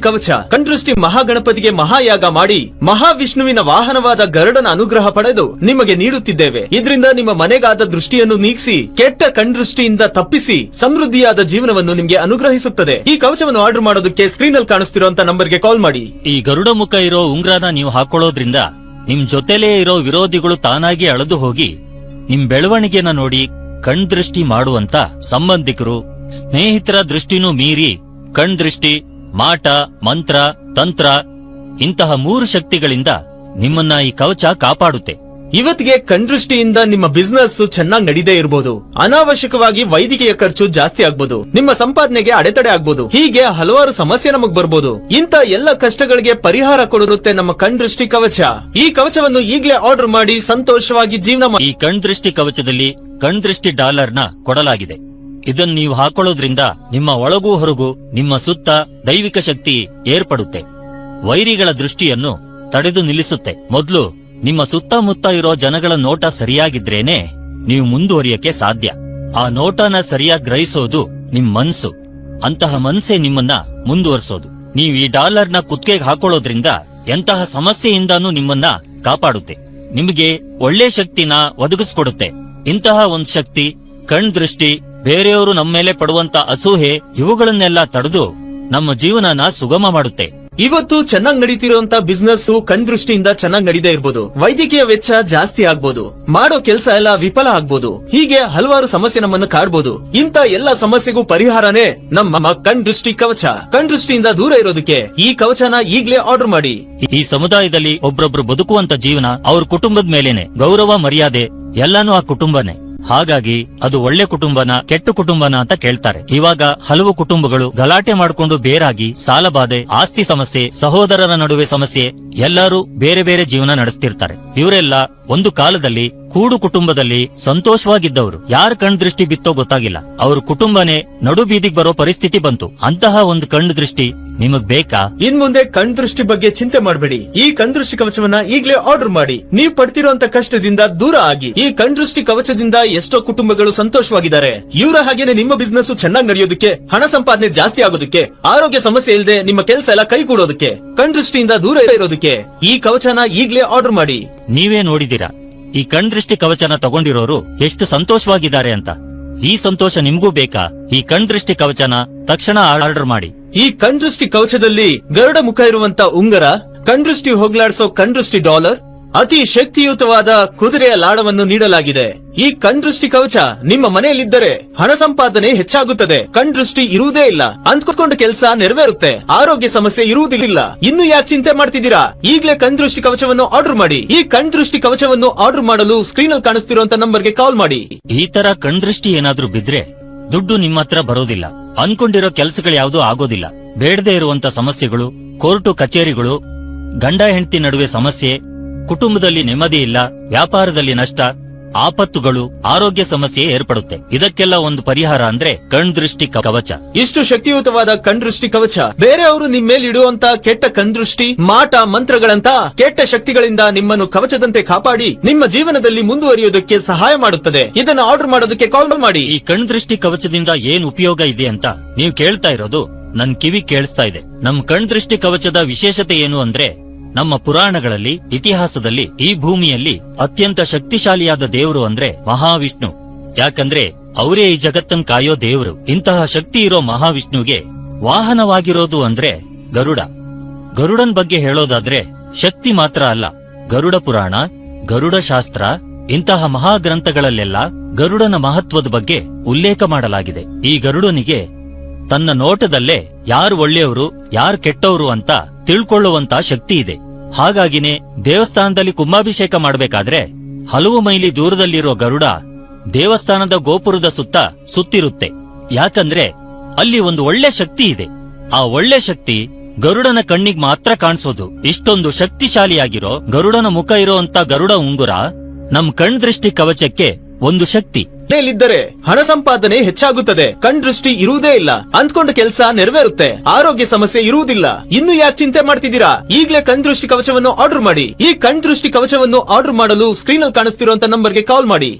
ಕವಚ ಕಣ್ದೃಷ್ಟಿ ಮಹಾಗಣಪತಿಗೆ ಮಹಾಯಾಗ ಮಾಡಿ ಮಹಾವಿಷ್ಣುವಿನ ವಾಹನವಾದ ಗರುಡನ ಅನುಗ್ರಹ ಪಡೆದು ನಿಮಗೆ ನೀಡುತ್ತಿದ್ದೇವೆ. ಇದರಿಂದ ನಿಮ್ಮ ಮನೆಗಾದ ದೃಷ್ಟಿಯನ್ನು ನೀಗಿಸಿ ಕೆಟ್ಟ ಕಣ್ದೃಷ್ಟಿಯಿಂದ ತಪ್ಪಿಸಿ ಸಮೃದ್ಧಿಯಾದ ಜೀವನವನ್ನು ನಿಮಗೆ ಅನುಗ್ರಹಿಸುತ್ತದೆ. ಈ ಕವಚವನ್ನು ಆರ್ಡರ್ ಮಾಡೋದಕ್ಕೆ ಸ್ಕ್ರೀನ್ ಅಲ್ಲಿ ಕಾಣಿಸ್ತಿರುವಂತ ನಂಬರ್ಗೆ ಕಾಲ್ ಮಾಡಿ. ಈ ಗರುಡ ಮುಖ ಇರೋ ಉಂಗ್ರನ ನೀವು ಹಾಕೊಳ್ಳೋದ್ರಿಂದ ನಿಮ್ ಜೊತೆಲೇ ಇರೋ ವಿರೋಧಿಗಳು ತಾನಾಗಿ ಅಳೆದು ಹೋಗಿ ನಿಮ್ ಬೆಳವಣಿಗೆನ ನೋಡಿ ಕಣ್ದೃಷ್ಟಿ ಮಾಡುವಂತ ಸಂಬಂಧಿಕರು ಸ್ನೇಹಿತರ ದೃಷ್ಟಿನೂ ಮೀರಿ ಕಣ್ದೃಷ್ಟಿ, ಮಾಟ, ಮಂತ್ರ, ತಂತ್ರ ಇಂತಹ 3 ಶಕ್ತಿಗಳಿಂದ ನಿಮ್ಮನ್ನ ಈ ಕವಚ ಕಾಪಾಡುತ್ತೆ. ಇವತ್ತಿಗೆ ಕಣ್ದೃಷ್ಟಿಯಿಂದ ನಿಮ್ಮ ಬಿಸ್ನೆಸ್ ಚೆನ್ನಾಗಿ ನಡೀದೇ ಇರಬಹುದು, ಅನಾವಶ್ಯಕವಾಗಿ ವೈದ್ಯಕೀಯ ಖರ್ಚು ಜಾಸ್ತಿ ಆಗ್ಬೋದು, ನಿಮ್ಮ ಸಂಪಾದನೆಗೆ ಅಡೆತಡೆ ಆಗ್ಬೋದು, ಹೀಗೆ ಹಲವಾರು ಸಮಸ್ಯೆ ನಮಗ್ ಬರ್ಬೋದು. ಇಂತ ಎಲ್ಲ ಕಷ್ಟಗಳಿಗೆ ಪರಿಹಾರ ಕೊಡುತ್ತೆ ನಮ್ಮ ಕಣ್ದೃಷ್ಟಿ ಕವಚ. ಈ ಕವಚವನ್ನು ಈಗಲೇ ಆರ್ಡರ್ ಮಾಡಿ ಸಂತೋಷವಾಗಿ ಜೀವನ ಮಾಡಿ. ಈ ಕಣ್ದೃಷ್ಟಿ ಕವಚದಲ್ಲಿ ಕಣ್ದೃಷ್ಟಿ ಡಾಲರ್ನ ಕೊಡಲಾಗಿದೆ. ಇದನ್ನು ನೀವು ಹಾಕೊಳ್ಳೋದ್ರಿಂದ ನಿಮ್ಮ ಒಳಗೂ ಹೊರಗೂ ನಿಮ್ಮ ಸುತ್ತ ದೈವಿಕ ಶಕ್ತಿ ಏರ್ಪಡುತ್ತೆ. ವೈರಿಗಳ ದೃಷ್ಟಿಯನ್ನು ತಡೆದು ನಿಲ್ಲಿಸುತ್ತೆ. ಮೊದಲು ನಿಮ್ಮ ಸುತ್ತಮುತ್ತ ಇರೋ ಜನಗಳ ನೋಟ ಸರಿಯಾಗಿದ್ರೇನೆ ನೀವು ಮುಂದುವರಿಯಕ್ಕೆ ಸಾಧ್ಯ. ಆ ನೋಟನ ಸರಿಯಾಗಿ ಗ್ರಹಿಸೋದು ನಿಮ್ ಮನ್ಸು. ಅಂತಹ ಮನ್ಸೇ ನಿಮ್ಮನ್ನ ಮುಂದುವರಿಸೋದು. ನೀವು ಈ ಡಾಲರ್ನ ಕುತ್ತಿಗೆಗೆ ಹಾಕೊಳ್ಳೋದ್ರಿಂದ ಎಂತಹ ಸಮಸ್ಯೆಯಿಂದಾನೂ ನಿಮ್ಮನ್ನ ಕಾಪಾಡುತ್ತೆ. ನಿಮಗೆ ಒಳ್ಳೆ ಶಕ್ತಿನ ಒದಗಿಸ್ಕೊಡುತ್ತೆ. ಇಂತಹ ಒಂದ್ ಶಕ್ತಿ ಕಣ್ದೃಷ್ಟಿ, ಬೇರೆಯವರು ನಮ್ಮ ಮೇಲೆ ಪಡುವಂತ ಅಸೂಹೆ, ಇವುಗಳನ್ನೆಲ್ಲ ತಡೆದು ನಮ್ಮ ಜೀವನನ ಸುಗಮ ಮಾಡುತ್ತೆ. ಇವತ್ತು ಚೆನ್ನಾಗಿ ನಡೀತಿರುವಂತ ಬಿಸ್ನೆಸ್ ಕಣ್ದೃಷ್ಟಿಯಿಂದ ಚೆನ್ನಾಗಿ ನಡೀದೇ ಇರ್ಬೋದು, ವೈದ್ಯಕೀಯ ವೆಚ್ಚ ಜಾಸ್ತಿ ಆಗ್ಬೋದು, ಮಾಡೋ ಕೆಲಸ ಎಲ್ಲ ವಿಫಲ ಆಗ್ಬೋದು, ಹೀಗೆ ಹಲವಾರು ಸಮಸ್ಯೆ ನಮ್ಮನ್ನು ಕಾಡ್ಬೋದು. ಇಂತ ಎಲ್ಲ ಸಮಸ್ಯೆಗೂ ಪರಿಹಾರನೇ ನಮ್ಮ ಕಣ್ದೃಷ್ಟಿ ಕವಚ. ಕಣ್ದೃಷ್ಟಿಯಿಂದ ದೂರ ಇರೋದಕ್ಕೆ ಈ ಕವಚನ ಈಗ್ಲೇ ಆರ್ಡರ್ ಮಾಡಿ. ಈ ಸಮುದಾಯದಲ್ಲಿ ಒಬ್ರೊಬ್ರು ಬದುಕುವಂತ ಜೀವನ ಅವ್ರ ಕುಟುಂಬದ ಮೇಲೇನೆ. ಗೌರವ, ಮರ್ಯಾದೆ ಎಲ್ಲಾನು ಆ ಕುಟುಂಬನೇ. ಹಾಗಾಗಿ ಅದು ಒಳ್ಳೆ ಕುಟುಂಬನ ಕೆಟ್ಟ ಕುಟುಂಬನ ಅಂತ ಕೇಳ್ತಾರೆ. ಇವಾಗ ಹಲವು ಕುಟುಂಬಗಳು ಗಲಾಟೆ ಮಾಡಿಕೊಂಡು ಬೇರಾಗಿ ಸಾಲಬಾಧೆ, ಆಸ್ತಿ ಸಮಸ್ಯೆ, ಸಹೋದರರ ನಡುವೆ ಸಮಸ್ಯೆ, ಎಲ್ಲರೂ ಬೇರೆ ಬೇರೆ ಜೀವನ ನಡೆಸ್ತಿರ್ತಾರೆ. ಇವರೆಲ್ಲ ಒಂದು ಕಾಲದಲ್ಲಿ ಕೂಡು ಕುಟುಂಬದಲ್ಲಿ ಸಂತೋಷವಾಗಿದ್ದವರು. ಯಾರ ಕಣ್ದೃಷ್ಟಿ ಬಿತ್ತೋ ಗೊತ್ತಾಗಿಲ್ಲ, ಅವ್ರ ಕುಟುಂಬನೇ ನಡು ಬೀದಿಗೆ ಬರೋ ಪರಿಸ್ಥಿತಿ ಬಂತು. ಅಂತಹ ಒಂದು ಕಣ್ದೃಷ್ಟಿ ನಿಮಗ್ ಬೇಕಾ? ಇನ್ ಮುಂದೆ ಕಣ್ದೃಷ್ಟಿ ಬಗ್ಗೆ ಚಿಂತೆ ಮಾಡಬೇಡಿ. ಈ ಕಣ್ದೃಷ್ಟಿ ಕವಚವನ್ನ ಈಗಲೇ ಆರ್ಡರ್ ಮಾಡಿ. ನೀವು ಪಡ್ತಿರುವಂತ ಕಷ್ಟದಿಂದ ದೂರ ಆಗಿ. ಈ ಕಣ್ದೃಷ್ಟಿ ಕವಚದಿಂದ ಎಷ್ಟೋ ಕುಟುಂಬಗಳು ಸಂತೋಷವಾಗಿದ್ದಾರೆ. ಇವರ ಹಾಗೇನೆ ನಿಮ್ಮ ಬಿಸ್ನೆಸ್ ಚೆನ್ನಾಗಿ ನಡೆಯೋದಕ್ಕೆ, ಹಣ ಸಂಪಾದನೆ ಜಾಸ್ತಿ ಆಗೋದಕ್ಕೆ, ಆರೋಗ್ಯ ಸಮಸ್ಯೆ ಇಲ್ಲದೆ ನಿಮ್ಮ ಕೆಲಸ ಎಲ್ಲ ಕೈಗೂಡೋದಕ್ಕೆ, ಕಣ್ದೃಷ್ಟಿಯಿಂದ ದೂರ ಇರೋದಕ್ಕೆ ಈ ಕವಚನ ಈಗಲೇ ಆರ್ಡರ್ ಮಾಡಿ. ನೀವೇ ನೋಡಿದೀರಾ ಈ ಕಣ್ದೃಷ್ಟಿ ಕವಚನ ತಗೊಂಡಿರೋರು ಎಷ್ಟು ಸಂತೋಷವಾಗಿದ್ದಾರೆ ಅಂತ. ಈ ಸಂತೋಷ ನಿಮ್ಗೂ ಬೇಕಾ? ಈ ಕಣ್ದೃಷ್ಟಿ ಕವಚನ ತಕ್ಷಣ ಆರ್ಡರ್ ಮಾಡಿ. ಈ ಕಣ್ದೃಷ್ಟಿ ಕವಚದಲ್ಲಿ ಗರುಡ ಮುಖ ಇರುವಂತ ಉಂಗರ, ಕಣ್ದೃಷ್ಟಿ ಹೋಗ್ಲಾಡಿಸೋ ಕಣ್ದೃಷ್ಟಿ ಡಾಲರ್, ಅತಿ ಶಕ್ತಿಯುತವಾದ ಕುದುರೆಯ ಲಾಡವನ್ನು ನೀಡಲಾಗಿದೆ. ಈ ಕಣ್ದೃಷ್ಟಿ ಕವಚ ನಿಮ್ಮ ಮನೆಯಲ್ಲಿದ್ದರೆ ಹಣ ಸಂಪಾದನೆ ಹೆಚ್ಚಾಗುತ್ತದೆ, ಕಣ್ದೃಷ್ಟಿ ಇರುವುದೇ ಇಲ್ಲ, ಅಂದ್ಕೊಂಡ ಕೆಲಸ ನೆರವೇರುತ್ತೆ, ಆರೋಗ್ಯ ಸಮಸ್ಯೆ ಇರುವುದಿಲ್ಲ. ಇನ್ನು ಯಾಕೆ ಚಿಂತೆ ಮಾಡ್ತಿದ್ದೀರಾ? ಈಗಲೇ ಕಣ್ದೃಷ್ಟಿ ಕವಚವನ್ನು ಆರ್ಡರ್ ಮಾಡಿ. ಈ ಕಣ್ದೃಷ್ಟಿ ಕವಚವನ್ನು ಆರ್ಡರ್ ಮಾಡಲು ಸ್ಕ್ರೀನ್ ಅಲ್ಲಿ ಕಾಣಿಸ್ತಿರುವಂತ ನಂಬರ್ಗೆ ಕಾಲ್ ಮಾಡಿ. ಈ ತರ ಕಣ್ದೃಷ್ಟಿ ಏನಾದ್ರೂ ಬಿದ್ರೆ ದುಡ್ಡು ನಿಮ್ಮ ಹತ್ರ ಬರೋದಿಲ್ಲ, ಅನ್ಕೊಂಡಿರೋ ಕೆಲಸಗಳು ಯಾವುದೂ ಆಗೋದಿಲ್ಲ, ಬೇಡದೇ ಇರುವಂತ ಸಮಸ್ಯೆಗಳು, ಕೋರ್ಟು ಕಚೇರಿಗಳು, ಗಂಡ ಹೆಂಡತಿ ನಡುವೆ ಸಮಸ್ಯೆ, ಕುಟುಂಬದಲ್ಲಿ ನೆಮ್ಮದಿ ಇಲ್ಲ, ವ್ಯಾಪಾರದಲ್ಲಿ ನಷ್ಟ, ಆಪತ್ತುಗಳು, ಆರೋಗ್ಯ ಸಮಸ್ಯೆ ಏರ್ಪಡುತ್ತೆ. ಇದಕ್ಕೆಲ್ಲ ಒಂದು ಪರಿಹಾರ ಅಂದ್ರೆ ಕಣ್ದೃಷ್ಟಿ ಕವಚ. ಇಷ್ಟು ಶಕ್ತಿಯುತವಾದ ಕಣ್ದೃಷ್ಟಿ ಕವಚ ಬೇರೆಯವರು ನಿಮ್ಮ ಮೇಲೆ ಇಡುವಂತ ಕೆಟ್ಟ ಕಣ್ದೃಷ್ಟಿ, ಮಾಟ, ಮಂತ್ರಗಳಂತ ಕೆಟ್ಟ ಶಕ್ತಿಗಳಿಂದ ನಿಮ್ಮನ್ನು ಕವಚದಂತೆ ಕಾಪಾಡಿ ನಿಮ್ಮ ಜೀವನದಲ್ಲಿ ಮುಂದುವರಿಯುವುದಕ್ಕೆ ಸಹಾಯ ಮಾಡುತ್ತದೆ. ಇದನ್ನು ಆರ್ಡರ್ ಮಾಡೋದಕ್ಕೆ ಕಾಲ್ ಮಾಡಿ. ಈ ಕಣ್ದೃಷ್ಟಿ ಕವಚದಿಂದ ಏನ್ ಉಪಯೋಗ ಇದೆ ಅಂತ ನೀವು ಕೇಳ್ತಾ ಇರೋದು ನನ್ ಕಿವಿ ಕೇಳಿಸ್ತಾ ಇದೆ. ನಮ್ ಕಣ್ದೃಷ್ಟಿ ಕವಚದ ವಿಶೇಷತೆ ಏನು ಅಂದ್ರೆ, ನಮ್ಮ ಪುರಾಣಗಳಲ್ಲಿ, ಇತಿಹಾಸದಲ್ಲಿ ಈ ಭೂಮಿಯಲ್ಲಿ ಅತ್ಯಂತ ಶಕ್ತಿಶಾಲಿಯಾದ ದೇವರು ಅಂದ್ರೆ ಮಹಾವಿಷ್ಣು. ಯಾಕಂದ್ರೆ ಅವರೇ ಈ ಜಗತ್ತನ್ ಕಾಯೋ ದೇವರು. ಇಂತಹ ಶಕ್ತಿ ಇರೋ ಮಹಾವಿಷ್ಣುವಿಗೆ ವಾಹನವಾಗಿರೋದು ಅಂದ್ರೆ ಗರುಡ. ಗರುಡನ್ ಬಗ್ಗೆ ಹೇಳೋದಾದ್ರೆ ಶಕ್ತಿ ಮಾತ್ರ ಅಲ್ಲ, ಗರುಡ ಪುರಾಣ, ಗರುಡ ಶಾಸ್ತ್ರ ಇಂತಹ ಮಹಾಗ್ರಂಥಗಳಲ್ಲೆಲ್ಲ ಗರುಡನ ಮಹತ್ವದ ಬಗ್ಗೆ ಉಲ್ಲೇಖ ಮಾಡಲಾಗಿದೆ. ಈ ಗರುಡನಿಗೆ ತನ್ನ ನೋಟದಲ್ಲೇ ಯಾರು ಒಳ್ಳೆಯವರು ಯಾರು ಕೆಟ್ಟವರು ಅಂತ ತಿಳ್ಕೊಳ್ಳುವಂತ ಶಕ್ತಿ ಇದೆ. ಹಾಗಾಗಿನೇ ದೇವಸ್ಥಾನದಲ್ಲಿ ಕುಂಭಾಭಿಷೇಕ ಮಾಡಬೇಕಾದ್ರೆ ಹಲವು ಮೈಲಿ ದೂರದಲ್ಲಿರೋ ಗರುಡ ದೇವಸ್ಥಾನದ ಗೋಪುರದ ಸುತ್ತಿರುತ್ತೆ. ಯಾಕಂದ್ರೆ ಅಲ್ಲಿ ಒಂದು ಒಳ್ಳೆ ಶಕ್ತಿ ಇದೆ. ಆ ಒಳ್ಳೆ ಶಕ್ತಿ ಗರುಡನ ಕಣ್ಣಿಗೆ ಮಾತ್ರ ಕಾಣಿಸೋದು. ಇಷ್ಟೊಂದು ಶಕ್ತಿಶಾಲಿಯಾಗಿರೋ ಗರುಡನ ಮುಖ ಇರೋಂತ ಗರುಡ ಉಂಗುರ ನಮ್ ಕಣ್ದೃಷ್ಟಿ ಕವಚಕ್ಕೆ ಒಂದು ಶಕ್ತಿ. ಇದ್ದರೆ ಹಣ ಸಂಪಾದನೆ ಹೆಚ್ಚಾಗುತ್ತದೆ, ಕಣ್ದೃಷ್ಟಿ ಇರುವುದೇ ಇಲ್ಲ, ಅಂದ್ಕೊಂಡ ಕೆಲಸ ನೆರವೇರುತ್ತೆ, ಆರೋಗ್ಯ ಸಮಸ್ಯೆ ಇರುವುದಿಲ್ಲ. ಇನ್ನು ಯಾಕೆ ಚಿಂತೆ ಮಾಡ್ತಿದ್ದೀರಾ? ಈಗಲೇ ಕಣ್ದೃಷ್ಟಿ ಕವಚವನ್ನು ಆರ್ಡರ್ ಮಾಡಿ. ಈ ಕಣ್ದೃಷ್ಟಿ ಕವಚವನ್ನು ಆರ್ಡರ್ ಮಾಡಲು ಸ್ಕ್ರೀನ್ ಅಲ್ಲಿ ಕಾಣಿಸ್ತಿರುವಂತ ನಂಬರ್ಗೆ ಕಾಲ್ ಮಾಡಿ.